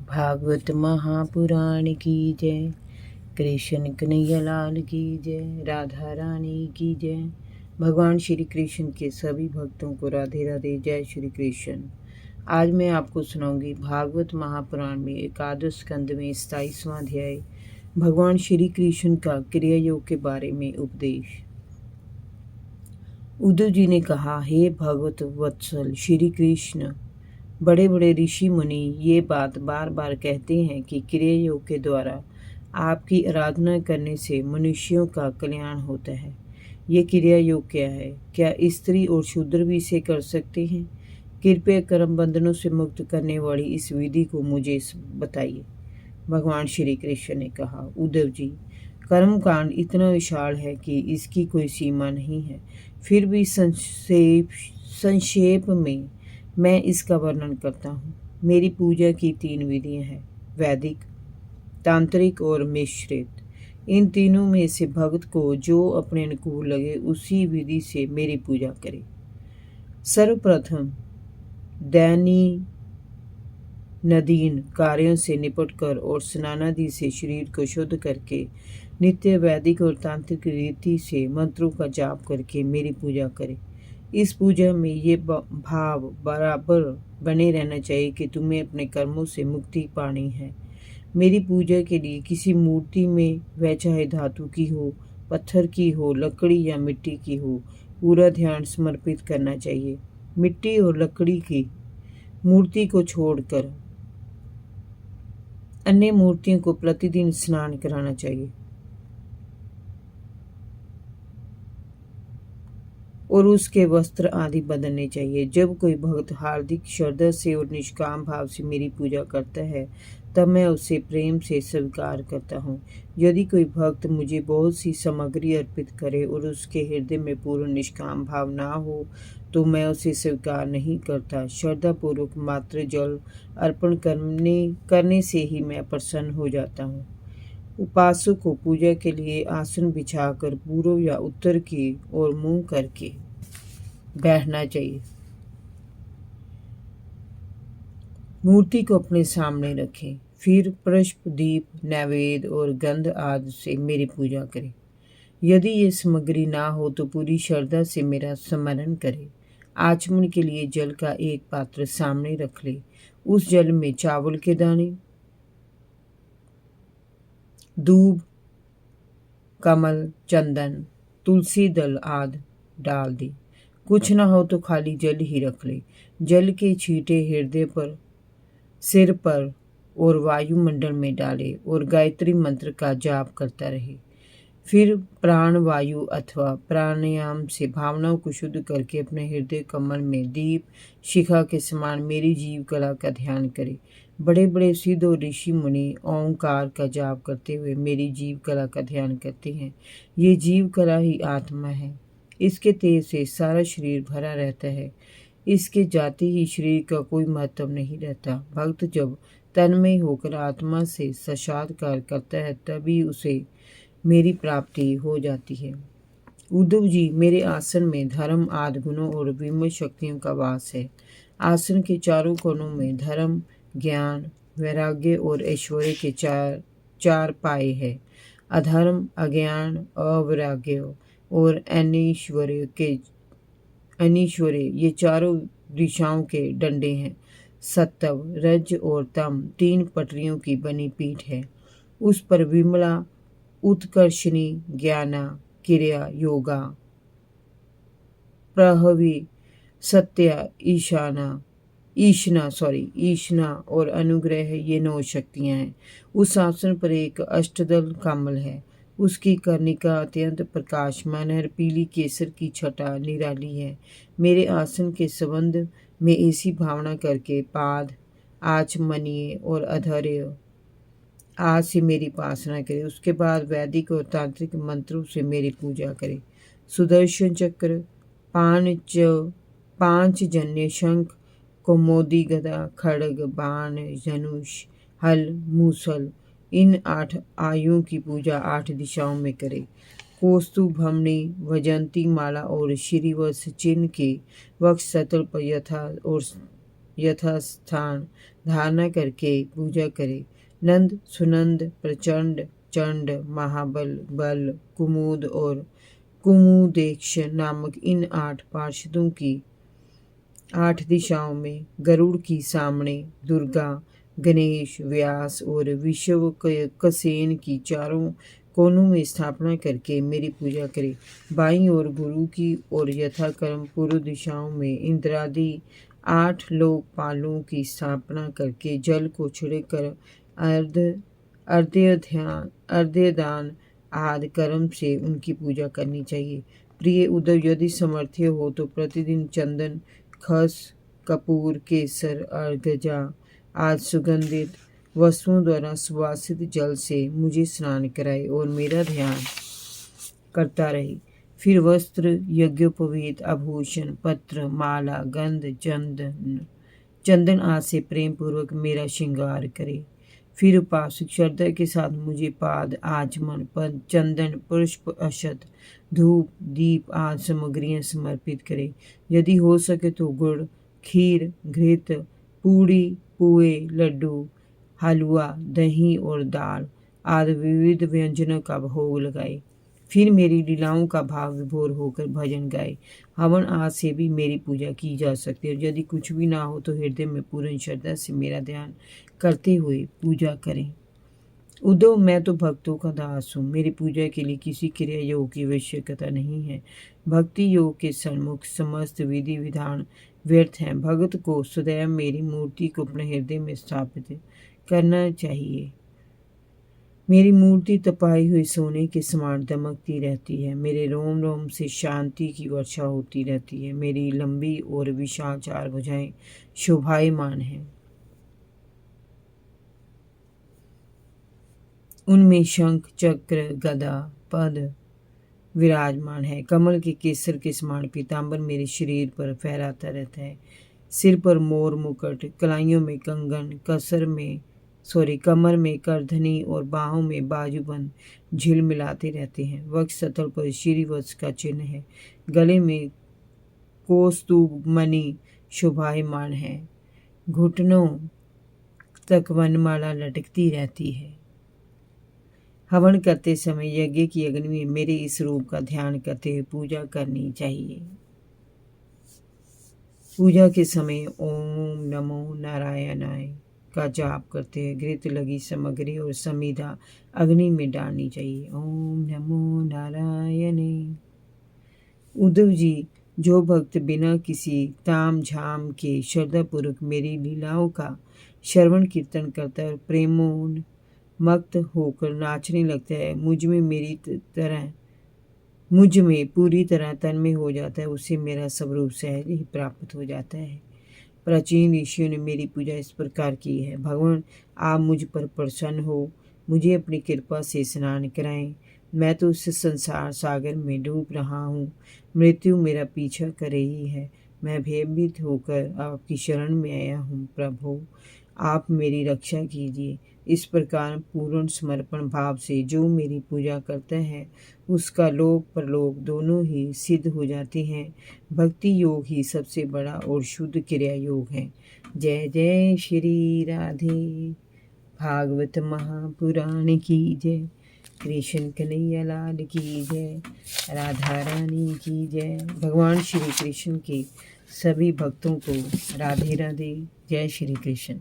भागवत महापुराण की जय। कृष्ण कन्हैया लाल की जय। राधा रानी की जय। भगवान श्री कृष्ण के सभी भक्तों को राधे राधे। जय श्री कृष्ण। आज मैं आपको सुनाऊंगी भागवत महापुराण में एकादश स्कंद में 27वां अध्याय भगवान श्री कृष्ण का क्रिया योग के बारे में उपदेश। उद्धव जी ने कहा, हे भगवत वत्सल श्री कृष्ण, बड़े बड़े ऋषि मुनि ये बात बार बार कहते हैं कि क्रिया योग के द्वारा आपकी आराधना करने से मनुष्यों का कल्याण होता है। ये क्रिया योग क्या है? क्या स्त्री और शूद्र भी इसे कर सकते हैं? कृपया कर्म बंधनों से मुक्त करने वाली इस विधि को मुझे बताइए। भगवान श्री कृष्ण ने कहा, उद्धव जी, कर्म कांड इतना विशाल है कि इसकी कोई सीमा नहीं है। फिर भी संक्षेप में मैं इसका वर्णन करता हूँ। मेरी पूजा की 3 विधियाँ हैं, वैदिक, तांत्रिक और मिश्रित। इन तीनों में से भक्त को जो अपने अनुकूल लगे उसी विधि से मेरी पूजा करे। सर्वप्रथम दैनंदिन कार्यों से निपटकर और स्नानादि से शरीर को शुद्ध करके नित्य वैदिक और तांत्रिक रीति से मंत्रों का जाप करके मेरी पूजा करे। इस पूजा में ये भाव बराबर बने रहना चाहिए कि तुम्हें अपने कर्मों से मुक्ति पानी है। मेरी पूजा के लिए किसी मूर्ति में, वह चाहे धातु की हो, पत्थर की हो, लकड़ी या मिट्टी की हो, पूरा ध्यान समर्पित करना चाहिए। मिट्टी और लकड़ी की मूर्ति को छोड़कर अन्य मूर्तियों को प्रतिदिन स्नान कराना चाहिए और उसके वस्त्र आदि बदलने चाहिए। जब कोई भक्त हार्दिक श्रद्धा से और निष्काम भाव से मेरी पूजा करता है, तब मैं उसे प्रेम से स्वीकार करता हूँ। यदि कोई भक्त मुझे बहुत सी सामग्री अर्पित करे और उसके हृदय में पूर्ण निष्काम भाव ना हो, तो मैं उसे स्वीकार नहीं करता। श्रद्धापूर्वक मात्र जल अर्पण करने से ही मैं प्रसन्न हो जाता हूँ। उपासक को पूजा के लिए आसन बिछाकर पूर्व या उत्तर की ओर मुंह करके बैठना चाहिए। मूर्ति को अपने सामने रखें। फिर पुष्प, दीप, नैवेद्य और गंध आदि से मेरी पूजा करें। यदि ये सामग्री ना हो तो पूरी श्रद्धा से मेरा स्मरण करें। आचमन के लिए जल का एक पात्र सामने रख ले। उस जल में चावल के दाने, दूब, कमल, चंदन, तुलसी दल आदि डाल दे। कुछ न हो तो खाली जल ही रख ले। जल के छींटे हृदय पर, सिर पर और वायुमंडल में डाले और गायत्री मंत्र का जाप करता रहे। फिर प्राण वायु अथवा प्राणायाम से भावनाओं को शुद्ध करके अपने हृदय कमल में दीप शिखा के समान मेरी जीव कला का ध्यान करे। बड़े बड़े सिद्ध और ऋषि मुनि ओंकार का जाप करते हुए मेरी जीव कला का ध्यान करते हैं। ये जीव कला ही आत्मा है। इसके तेज से सारा शरीर भरा रहता है। इसके जाते ही शरीर का कोई महत्व नहीं रहता। भक्त जब तन्मय होकर आत्मा से साक्षात्कार करता है, तभी उसे मेरी प्राप्ति हो जाती है। उद्धव जी, मेरे आसन में धर्म आदि गुणों और विमल शक्तियों का वास है। आसन के चारों कोनों में धर्म, ज्ञान, वैराग्य और ऐश्वर्य के चार पाए हैं। अधर्म, अज्ञान, अवैराग्य और अनीश्वर्य ये चारों दिशाओं के डंडे हैं। सत्व, रज और तम 3 पटरियों की बनी पीठ है। उस पर विमला, उत्कर्षणी, ज्ञाना, क्रिया, योगा, प्रहवी, सत्या, ईशना और अनुग्रह ये 9 शक्तियां हैं। उस आसन पर एक अष्टदल कमल है। उसकी कर्णिका अत्यंत प्रकाशमान है। पीली केसर की छटा निराली है। मेरे आसन के संबंध में ऐसी भावना करके पाद आचमनीय और अधर्य आज से मेरी उपासना करें। उसके बाद वैदिक और तांत्रिक मंत्रों से मेरी पूजा करें। सुदर्शन चक्र, 5 जन्य शंख, कौमोदी, गदा, खड्ग, बाण, धनुष, हल, मूसल, इन 8 आयुओं की पूजा 8 दिशाओं में करें। कौस्तुभ, भमनी, वजंती माला और श्रीवत्स चिन्ह के वक्ष सतल पर यथास्थान धारणा करके पूजा करे। नंद, सुनंद, प्रचंड, चंड, महाबल, बल, कुमुद और कुमुदेक्ष नामक इन 8 पार्षदों की 8 दिशाओं में गरुड़ की सामने, दुर्गा, गणेश, व्यास और विश्वक्सेन की चारों कोनों में स्थापना करके मेरी पूजा करे। बाईं ओर गुरु की और यथाक्रम पूर्व दिशाओं में इंद्रादि 8 लोकपालों की स्थापना करके जल को छिड़कर अर्घ्यदान आदि कर्म से उनकी पूजा करनी चाहिए। प्रिय उद्धव, यदि समर्थ्य हो तो प्रतिदिन चंदन, खस, कपूर, केसर, अर्घजा आदि सुगंधित वस्तुओं द्वारा सुवासित जल से मुझे स्नान कराए और मेरा ध्यान करता रहे। फिर वस्त्र, यज्ञोपवीत, आभूषण, पत्र, माला, गंध, चंदन आदि से प्रेम पूर्वक मेरा श्रृंगार करे। फिर उपासक श्रद्धा के साथ मुझे पाद, आचमन, पद, चंदन, पुष्प, अक्षत, धूप, दीप आदि सामग्रियां समर्पित करे। यदि हो सके तो गुड़, खीर, घृत, पूड़ी, पुए, लड्डू, हलवा, दही और दाल आदि विविध व्यंजनों का भोग लगाए। फिर मेरी लीलाओं का भाव विभोर होकर भजन गाए। हवन आदि से भी मेरी पूजा की जा सकती है। यदि कुछ भी ना हो तो हृदय में पूर्ण श्रद्धा से मेरा ध्यान करते हुए पूजा करें। उद्धव, मैं तो भक्तों का दास हूँ। मेरी पूजा के लिए किसी क्रिया योग की आवश्यकता नहीं है। भक्ति योग के सन्मुख समस्त विधि विधान व्यर्थ हैं। भगत को सदैव मेरी मूर्ति को अपने हृदय में स्थापित करना चाहिए। मेरी मूर्ति तपाई हुई सोने के समान दमकती रहती है। मेरे रोम रोम से शांति की वर्षा होती रहती है। मेरी लंबी और विशाल 4 भुजाएं शोभायमान हैं। उनमें शंख, चक्र, गदा, पद विराजमान है। कमल के केसर के समान पीताम्बर मेरे शरीर पर फहराता रहता है। सिर पर मोर मुकुट, कलाइयों में कंगन, कमर में करधनी और बाहों में बाजूबंद झिलमिलाते रहते हैं। वक्ष स्थल पर श्रीवत्स का चिन्ह है। गले में कौस्तुभ मणि शोभायमान है। घुटनों तक वनमाला लटकती रहती है। हवन करते समय यज्ञ की अग्नि में मेरे इस रूप का ध्यान करते हुए पूजा करनी चाहिए। पूजा के समय ओम नमो नारायणाय का जाप करते हुए घृत लगी सामग्री और समिधा अग्नि में डालनी चाहिए। ओम नमो नारायणे। उद्धव जी, जो भक्त बिना किसी ताम झाम के श्रद्धापूर्वक मेरी लीलाओं का श्रवण कीर्तन करता है और प्रेमोन्मत्त होकर नाचने लगता है, मुझ में पूरी तरह तन्मय हो जाता है, उसे मेरा स्वरूप सहज ही प्राप्त हो जाता है। प्राचीन ऋषियों ने मेरी पूजा इस प्रकार की है। भगवान, आप मुझ पर प्रसन्न हो, मुझे अपनी कृपा से स्नान कराएं। मैं तो इस संसार सागर में डूब रहा हूँ। मृत्यु मेरा पीछा कर रही है। मैं भयभीत होकर आपकी शरण में आया हूँ। प्रभु, आप मेरी रक्षा कीजिए। इस प्रकार पूर्ण समर्पण भाव से जो मेरी पूजा करता है उसका लोक परलोक दोनों ही सिद्ध हो जाते हैं। भक्ति योग ही सबसे बड़ा और शुद्ध क्रिया योग है। जय जय श्री राधे। भागवत महापुराण की जय। कृष्ण कन्हैया लाल की जय। राधा रानी की जय। भगवान श्री कृष्ण के सभी भक्तों को राधे राधे। जय श्री कृष्ण।